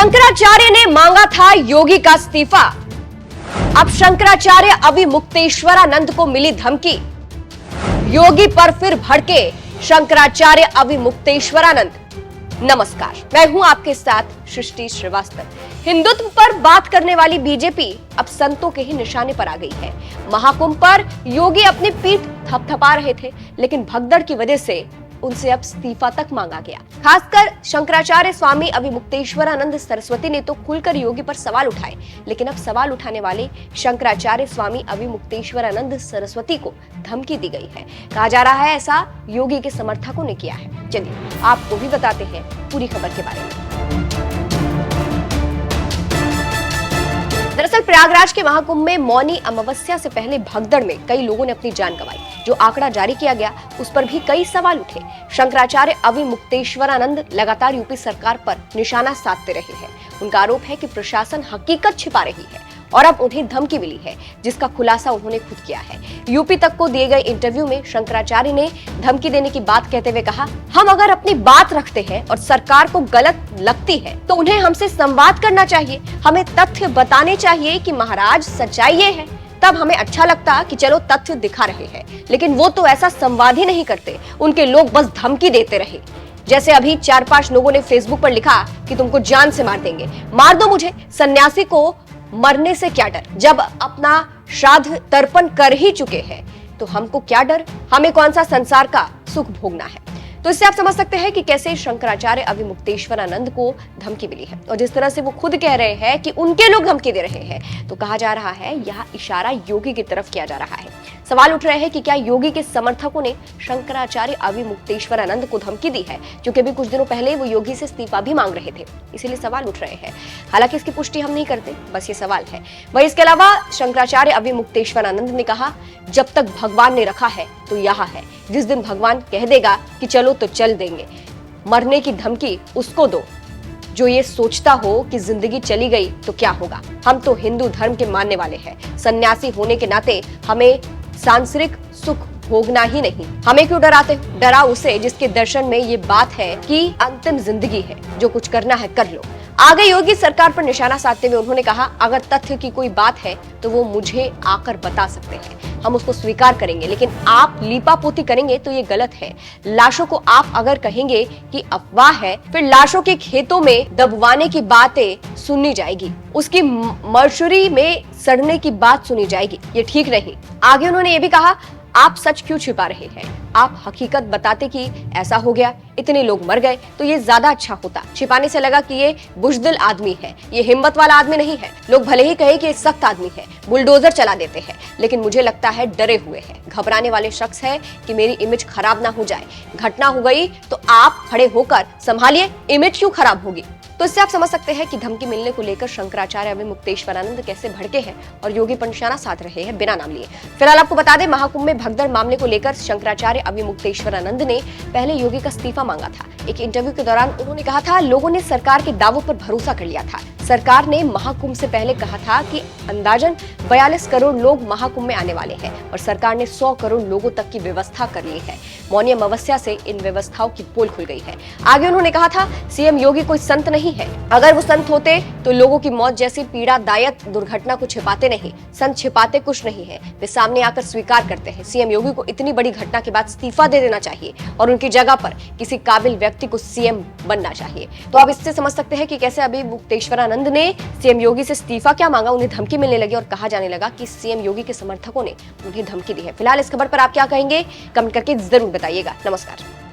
शंकराचार्य ने मांगा था योगी का इस्तीफा। अब शंकराचार्य अविमुक्तेश्वरानंद को मिली धमकी। योगी पर फिर भड़के शंकराचार्य अविमुक्तेश्वरानंद। नमस्कार, मैं हूं आपके साथ सृष्टि श्रीवास्तव। हिंदुत्व पर बात करने वाली बीजेपी अब संतों के ही निशाने पर आ गई है। महाकुंभ पर योगी अपनी पीठ थपथपा रहे थे, लेकिन भगदड़ की वजह से उनसे अब इस्तीफा तक मांगा गया। खासकर शंकराचार्य स्वामी अविमुक्तेश्वरानंद सरस्वती ने तो खुलकर योगी पर सवाल उठाए, लेकिन अब सवाल उठाने वाले शंकराचार्य स्वामी अविमुक्तेश्वरानंद सरस्वती को धमकी दी गई है। कहा जा रहा है ऐसा योगी के समर्थकों ने किया है। चलिए आपको भी बताते हैं पूरी खबर के बारे में। दरअसल प्रयागराज के महाकुंभ में मौनी अमावस्या से पहले भगदड़ में कई लोगों ने अपनी जान गंवाई। जो आंकड़ा जारी किया गया उस पर भी कई सवाल उठे। शंकराचार्य अविमुक्तेश्वरानंद लगातार यूपी सरकार पर निशाना साधते रहे हैं। उनका आरोप है कि प्रशासन हकीकत छिपा रही है और अब उन्हें धमकी मिली है, जिसका खुलासा उन्होंने खुद किया है। यूपी तक को दिए गए इंटरव्यू में शंकराचार्य ने धमकी देने की बात कहते हुए कहा, हम अगर अपनी बात रखते हैं और सरकार को गलत लगती है तो उन्हें हमसे संवाद करना चाहिए। हमें तथ्य बताने चाहिए कि महाराज सच्चाई ये है, तब हमें अच्छा लगता कि चलो तथ्य दिखा रहे हैं। लेकिन वो तो ऐसा संवाद ही नहीं करते, उनके लोग बस धमकी देते रहे। जैसे अभी 4-5 लोगों ने फेसबुक पर लिखा कि तुमको जान से मार देंगे, मार दो मुझे, सन्यासी को मरने से क्या डर, जब अपना श्राद्ध तर्पण कर ही चुके हैं तो हमको क्या डर, हमें कौन सा संसार का सुख भोगना है। तो इससे आप समझ सकते हैं कि कैसे शंकराचार्य अविमुक्तेश्वरानंद को धमकी मिली है। और जिस तरह से वो खुद कह रहे हैं कि उनके लोग धमकी दे रहे हैं, तो कहा जा रहा है यहाँ इशारा योगी की तरफ किया जा रहा है। सवाल उठ रहे हैं कि क्या योगी के समर्थकों ने शंकराचार्य अविमुक्तेश्वरानंद को धमकी दी है, क्योंकि अभी कुछ दिनों पहले वो योगी से इस्तीफा भी मांग रहे थे, इसीलिए सवाल उठ रहे हैं। हालांकि इसकी पुष्टि हम नहीं करते, बस ये सवाल है। वहीं इसके अलावा शंकराचार्य अविमुक्तेश्वरानंद ने कहा, जब तक भगवान ने रखा है तो यहाँ है, जिस दिन भगवान कह देगा कि चलो तो चल देंगे। मरने की धमकी उसको दो जो ये सोचता हो कि जिंदगी चली गई तो क्या होगा। हम तो हिंदू धर्म के मानने वाले हैं, सन्यासी होने के नाते हमें सांसारिक सुख भोगना ही नहीं। हमें क्यों डराते? डरा उसे जिसके दर्शन में ये बात है कि अंतिम जिंदगी है, जो कुछ करना है कर लो। आगे योगी सरकार पर निशाना साधते हुए उन्होंने कहा, अगर तथ्य की कोई बात है तो वो मुझे आकर बता सकते हैं, हम उसको स्वीकार करेंगे, लेकिन आप लीपापोती करेंगे तो ये गलत है। लाशों को आप अगर कहेंगे कि अफवाह है, फिर लाशों के खेतों में दबवाने की बातें सुननी जाएगी, उसकी मर्चुरी में सड़ने की बात सुनी जाएगी, ये ठीक नहीं। आगे उन्होंने ये भी कहा, आप सच क्यों छिपा रहे हैं? आप हकीकत बताते कि ऐसा हो गया, इतने लोग मर गए, तो ये ज्यादा अच्छा होता। छिपाने से लगा कि ये बुजदिल आदमी है, ये हिम्मत वाला आदमी नहीं है। लोग भले ही कहे कि ये सख्त आदमी है, बुलडोजर चला देते हैं, लेकिन मुझे लगता है डरे हुए हैं, घबराने वाले शख्स है कि मेरी इमेज खराब ना हो जाए। घटना हो गई तो आप खड़े होकर संभालिए, इमेज क्यों खराब होगी। तो इससे आप समझ सकते हैं कि धमकी मिलने को लेकर शंकराचार्य अविमुक्तेश्वरानंद कैसे भड़के हैं और योगी पर निशाना साध रहे हैं बिना नाम लिए। फिलहाल आपको बता दें, महाकुंभ में भगदड़ मामले को लेकर शंकराचार्य अविमुक्तेश्वरानंद ने पहले योगी का इस्तीफा मांगा था। एक इंटरव्यू के दौरान उन्होंने कहा था, लोगों ने सरकार के दावों पर भरोसा कर लिया था। सरकार ने महाकुंभ से पहले कहा था कि अंदाजन 42 करोड़ लोग महाकुंभ में आने वाले हैं और सरकार ने 100 करोड़ लोगों तक की व्यवस्था कर ली है। मौनी अमावस्या से इन व्यवस्थाओं की पोल खुल गई है। आगे उन्होंने कहा था, सीएम योगी कोई संत नहीं है, अगर वो संत होते तो लोगों की मौत जैसी पीड़ादायक दुर्घटना को छिपाते नहीं। संत छिपाते कुछ नहीं है, वे सामने आकर स्वीकार करते हैं। सीएम योगी को इतनी बड़ी घटना के बाद इस्तीफा दे देना चाहिए और उनकी जगह पर किसी काबिल व्यक्ति को सीएम बनना चाहिए। तो आप इससे समझ सकते हैं कि कैसे अविमुक्तेश्वरानंद ने सीएम योगी से इस्तीफा क्या मांगा, उन्हें धमकी मिलने लगी और कहा जाने लगा कि सीएम योगी के समर्थकों ने उन्हें धमकी दी है। फिलहाल इस खबर पर आप क्या कहेंगे, कमेंट करके जरूर बताइएगा। नमस्कार।